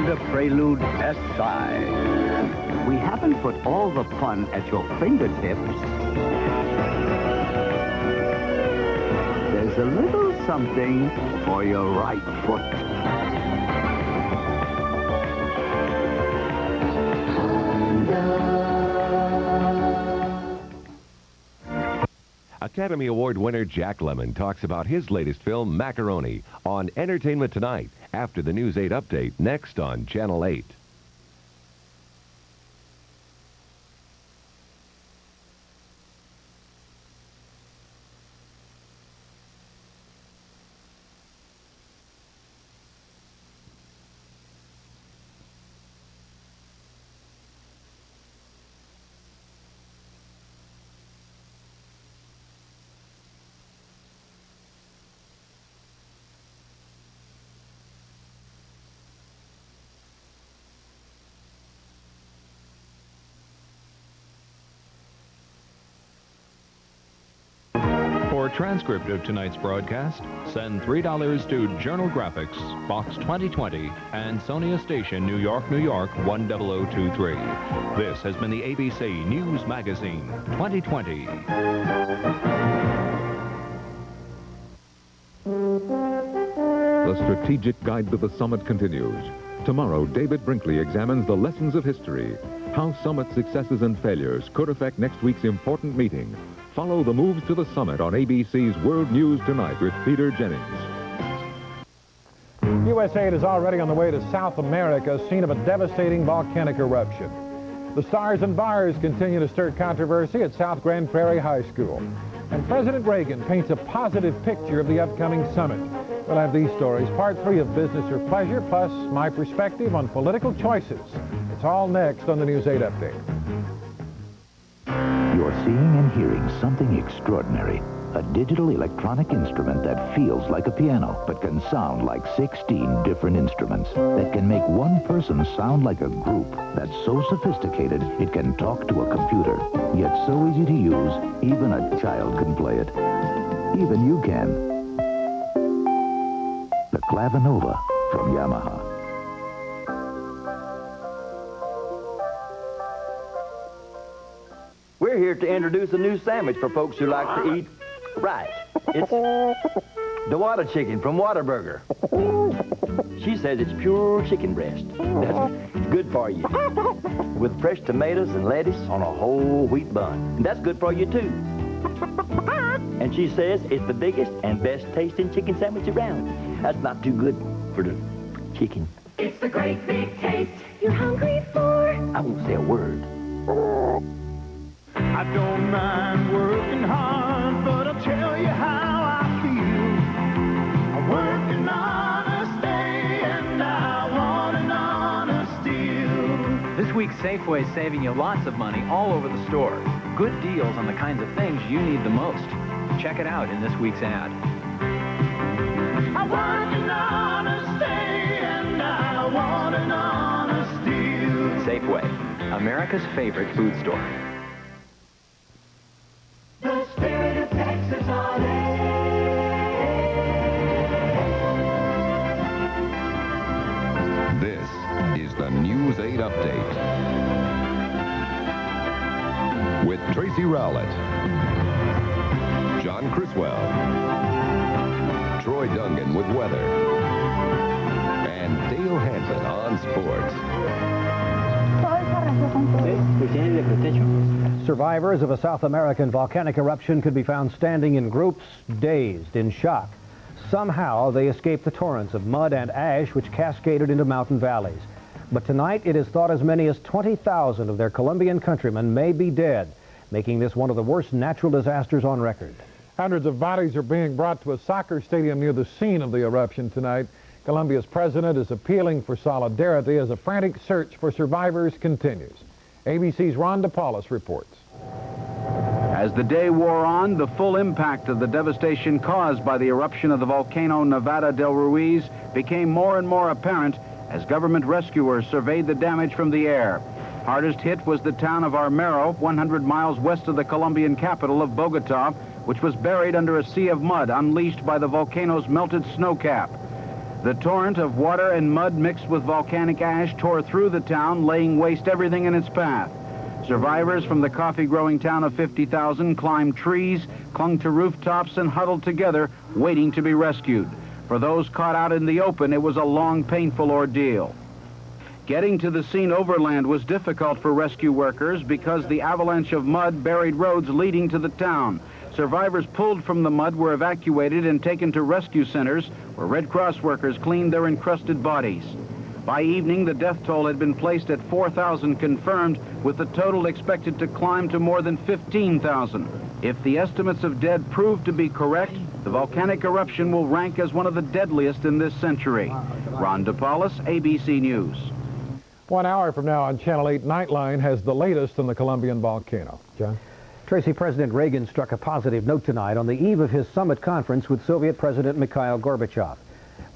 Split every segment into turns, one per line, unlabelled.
Honda Prelude SI. We haven't put all the fun at your fingertips. There's a little something for your right foot.
Academy Award winner Jack Lemmon talks about his latest film, Macaroni, on Entertainment Tonight, after the News 8 update, next on Channel 8.
For a transcript of tonight's broadcast, send $3 to Journal Graphics, Box 2020, Ansonia Station, New York, New York, 10023. This has been the ABC News Magazine 2020.
The strategic guide to the summit continues. Tomorrow, David Brinkley examines the lessons of history, how summit successes and failures could affect next week's important meeting. Follow the moves to the summit on ABC's World News Tonight with Peter Jennings.
USA is already on the way to South America, scene of a devastating volcanic eruption. The stars and bars continue to stir controversy at South Grand Prairie High School. And President Reagan paints a positive picture of the upcoming summit. We'll have these stories, part 3 of Business or Pleasure, plus my perspective on political choices. It's all next on the News 8 Update.
You're seeing and hearing something extraordinary. A digital electronic instrument that feels like a piano, but can sound like 16 different instruments. That can make one person sound like a group. That's so sophisticated, it can talk to a computer. Yet so easy to use, even a child can play it. Even you can. The clavinova from Yamaha.
We're here to introduce a new sandwich for folks who like to eat right. It's the water chicken from Whataburger. She says it's pure chicken breast. That's good for you. With fresh tomatoes and lettuce on a whole wheat bun. And that's good for you, too. And she says it's the biggest and best tasting chicken sandwich around. That's not too good for the chicken.
It's the great big taste you're hungry for.
I won't say a word.
I don't mind working hard, but I'll tell you how I feel. I work an honest day, and I want an honest deal.
This week, Safeway is saving you lots of money all over the store. Good deals on the kinds of things you need the most. Check it out in this week's ad.
I work an honest day, and I want an honest deal.
Safeway, America's favorite food store.
The spirit of Texas on air.
This is the News 8 Update with Tracy Rowlett, John Criswell, Troy Dungan with weather, and Dale Hansen on sports.
Survivors of a South American volcanic eruption could be found standing in groups, dazed, in shock. Somehow they escaped the torrents of mud and ash which cascaded into mountain valleys. But tonight it is thought as many as 20,000 of their Colombian countrymen may be dead, making this one of the worst natural disasters on record.
Hundreds of bodies are being brought to a soccer stadium near the scene of the eruption tonight. Colombia's president is appealing for solidarity as a frantic search for survivors continues. ABC's Ron DePaulis reports.
As the day wore on, the full impact of the devastation caused by the eruption of the volcano Nevada del Ruiz became more and more apparent as government rescuers surveyed the damage from the air. Hardest hit was the town of Armero, 100 miles west of the Colombian capital of Bogota, which was buried under a sea of mud unleashed by the volcano's melted snow cap. The torrent of water and mud mixed with volcanic ash tore through the town, laying waste everything in its path. Survivors from the coffee-growing town of 50,000 climbed trees, clung to rooftops, and huddled together, waiting to be rescued. For those caught out in the open, it was a long, painful ordeal. Getting to the scene overland was difficult for rescue workers because the avalanche of mud buried roads leading to the town. Survivors pulled from the mud were evacuated and taken to rescue centers where Red Cross workers cleaned their encrusted bodies. By evening, the death toll had been placed at 4,000 confirmed, with the total expected to climb to more than 15,000. If the estimates of dead prove to be correct, the volcanic eruption will rank as one of the deadliest in this century. Ron DePaulis, ABC News.
1 hour from now on Channel 8, Nightline has the latest on the Colombian volcano. John?
Tracy, President Reagan struck a positive note tonight on the eve of his summit conference with Soviet President Mikhail Gorbachev.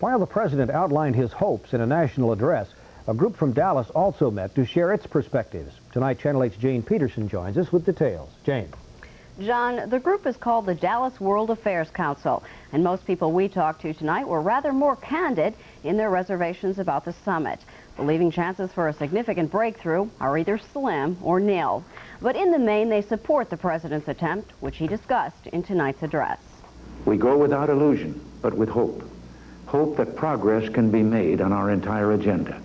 While the president outlined his hopes in a national address, a group from Dallas also met to share its perspectives. Tonight, Channel 8's Jane Peterson joins us with details. Jane.
John, the group is called the Dallas World Affairs Council, and most people we talked to tonight were rather more candid in their reservations about the summit, believing chances for a significant breakthrough are either slim or nil. But in the main, they support the president's attempt, which he discussed in tonight's address.
We go without illusion, but with hope. Hope that progress can be made on our entire agenda.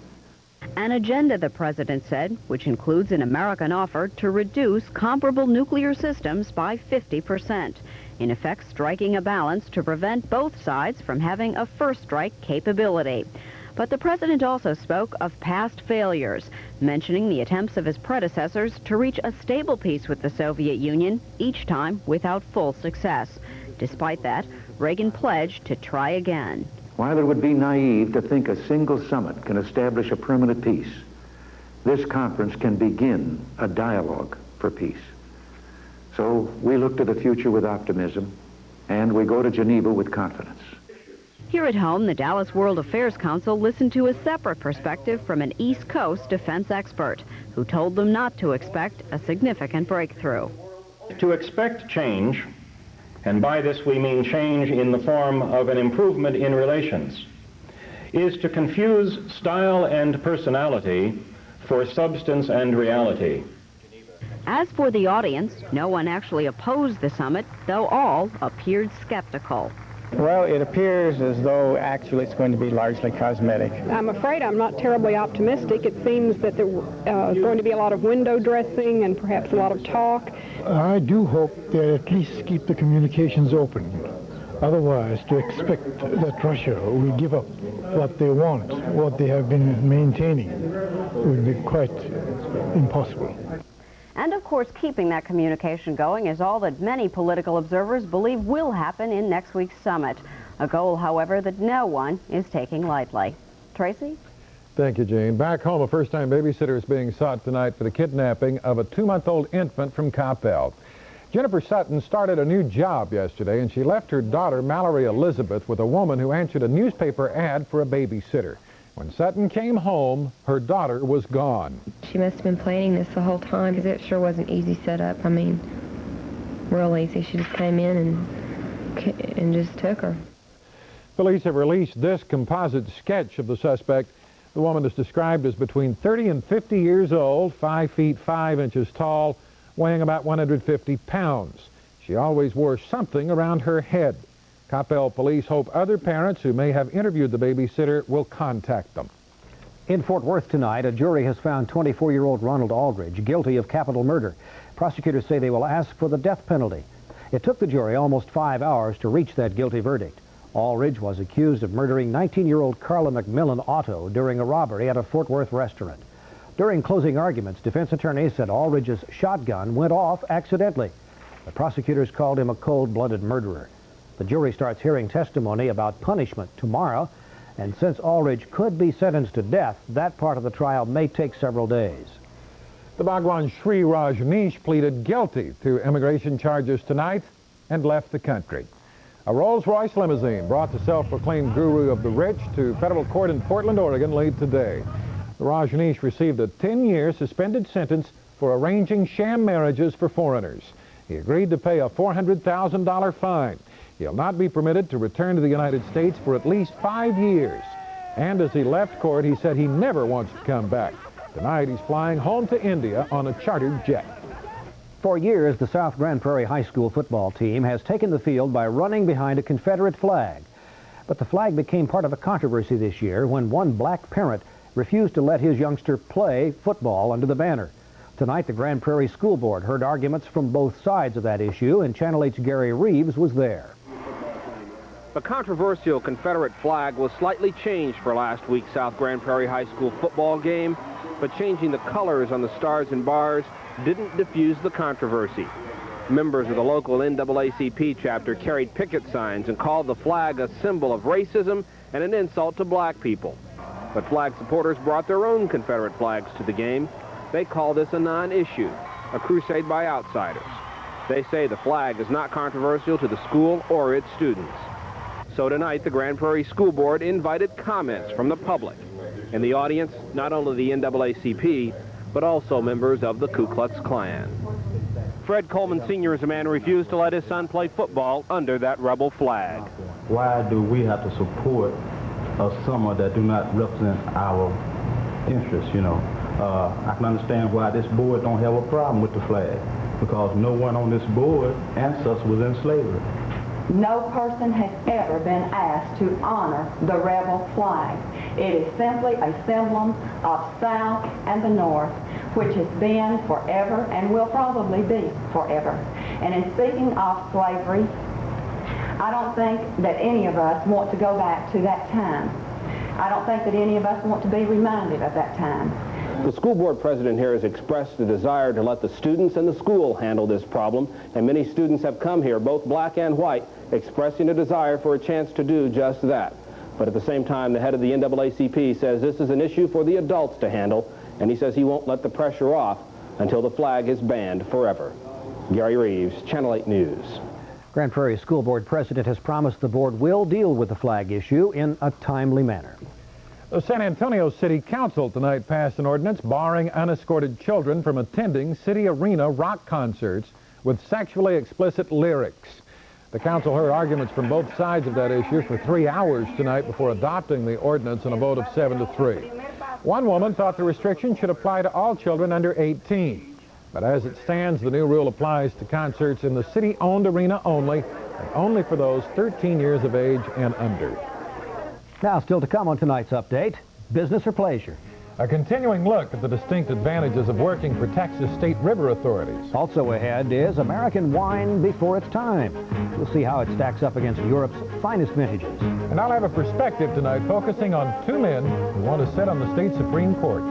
An agenda, the president said, which includes an American offer to reduce comparable nuclear systems by 50%, in effect striking a balance to prevent both sides from having a first strike capability. But the president also spoke of past failures, mentioning the attempts of his predecessors to reach a stable peace with the Soviet Union, each time without full success. Despite that, Reagan pledged to try again.
While it would be naive to think a single summit can establish a permanent peace, this conference can begin a dialogue for peace. So we look to the future with optimism, and we go to Geneva with confidence.
Here at home, the Dallas World Affairs Council listened to a separate perspective from an East Coast defense expert who told them not to expect a significant breakthrough.
To expect change, and by this we mean change in the form of an improvement in relations, is to confuse style and personality for substance and reality.
As for the audience, no one actually opposed the summit, though all appeared skeptical.
Well, it appears as though actually it's going to be largely cosmetic.
I'm afraid I'm not terribly optimistic. It seems that there's going to be a lot of window dressing and perhaps a lot of talk.
I do hope they at least keep the communications open. Otherwise, to expect that Russia will give up what they want, what they have been maintaining, would be quite impossible.
And of course, keeping that communication going is all that many political observers believe will happen in next week's summit. A goal, however, that no one is taking lightly. Tracy?
Thank you, Jane. Back home, a first-time babysitter is being sought tonight for the kidnapping of a 2-month-old infant from Coppell. Jennifer Sutton started a new job yesterday, and she left her daughter, Mallory Elizabeth, with a woman who answered a newspaper ad for a babysitter. When Sutton came home, her daughter was gone.
She must have been planning this the whole time, because it sure wasn't easy setup. I mean, real easy. She just came in and just took her.
Police have released this composite sketch of the suspect. The woman is described as between 30 and 50 years old, 5 feet 5 inches tall, weighing about 150 pounds. She always wore something around her head. Coppell police hope other parents who may have interviewed the babysitter will contact them.
In Fort Worth tonight, a jury has found 24-year-old Ronald Aldridge guilty of capital murder. Prosecutors say they will ask for the death penalty. It took the jury almost 5 hours to reach that guilty verdict. Aldridge was accused of murdering 19-year-old Carla McMillan Otto during a robbery at a Fort Worth restaurant. During closing arguments, defense attorneys said Aldridge's shotgun went off accidentally. The prosecutors called him a cold-blooded murderer. The jury starts hearing testimony about punishment tomorrow, and since Aldridge could be sentenced to death, that part of the trial may take several days.
The Bhagwan Sri Rajneesh pleaded guilty to immigration charges tonight and left the country. A Rolls-Royce limousine brought the self-proclaimed guru of the rich to federal court in Portland, Oregon late today. Rajneesh received a 10-year suspended sentence for arranging sham marriages for foreigners. He agreed to pay a $400,000 fine. He'll not be permitted to return to the United States for at least 5 years. And as he left court, he said he never wants to come back. Tonight, he's flying home to India on a chartered jet.
For years, the South Grand Prairie High School football team has taken the field by running behind a Confederate flag. But the flag became part of a controversy this year when one black parent refused to let his youngster play football under the banner. Tonight, the Grand Prairie School Board heard arguments from both sides of that issue, and Channel 8's Gary Reeves was there.
The controversial Confederate flag was slightly changed for last week's South Grand Prairie High School football game, but changing the colors on the stars and bars didn't diffuse the controversy. Members of the local NAACP chapter carried picket signs and called the flag a symbol of racism and an insult to black people. But flag supporters brought their own Confederate flags to the game. They call this a non-issue, a crusade by outsiders. They say the flag is not controversial to the school or its students. So tonight, the Grand Prairie School Board invited comments from the public. In the audience, not only the NAACP, but also members of the Ku Klux Klan. Fred Coleman Sr. is a man who refused to let his son play football under that rebel flag.
Why do we have to support someone that do not represent our interests, you know? I can understand why this board don't have a problem with the flag, because no one on this board ancestor was in slavery.
No person has ever been asked to honor the rebel flag. It is simply a symbol of South and the North, which has been forever and will probably be forever. And in speaking of slavery, I don't think that any of us want to go back to that time. I don't think that any of us want to be reminded of that time.
The school board president here has expressed a desire to let the students and the school handle this problem, and many students have come here, both black and white, expressing a desire for a chance to do just that. But at the same time, the head of the NAACP says this is an issue for the adults to handle, and he says he won't let the pressure off until the flag is banned forever. Gary Reeves, Channel 8 News.
Grand Prairie School Board president has promised the board will deal with the flag issue in a timely manner.
The San Antonio City Council tonight passed an ordinance barring unescorted children from attending city arena rock concerts with sexually explicit lyrics. The council heard arguments from both sides of that issue for 3 hours tonight before adopting the ordinance in a vote of 7-3. One woman thought the restriction should apply to all children under 18. But as it stands, the new rule applies to concerts in the city-owned arena only, and only for those 13 years of age and under.
Now, still to come on tonight's update, business or pleasure.
A continuing look at the distinct advantages of working for Texas state river authorities.
Also ahead is American wine before its time. We'll see how it stacks up against Europe's finest vintages.
And I'll have a perspective tonight focusing on two men who want to sit on the state Supreme Court.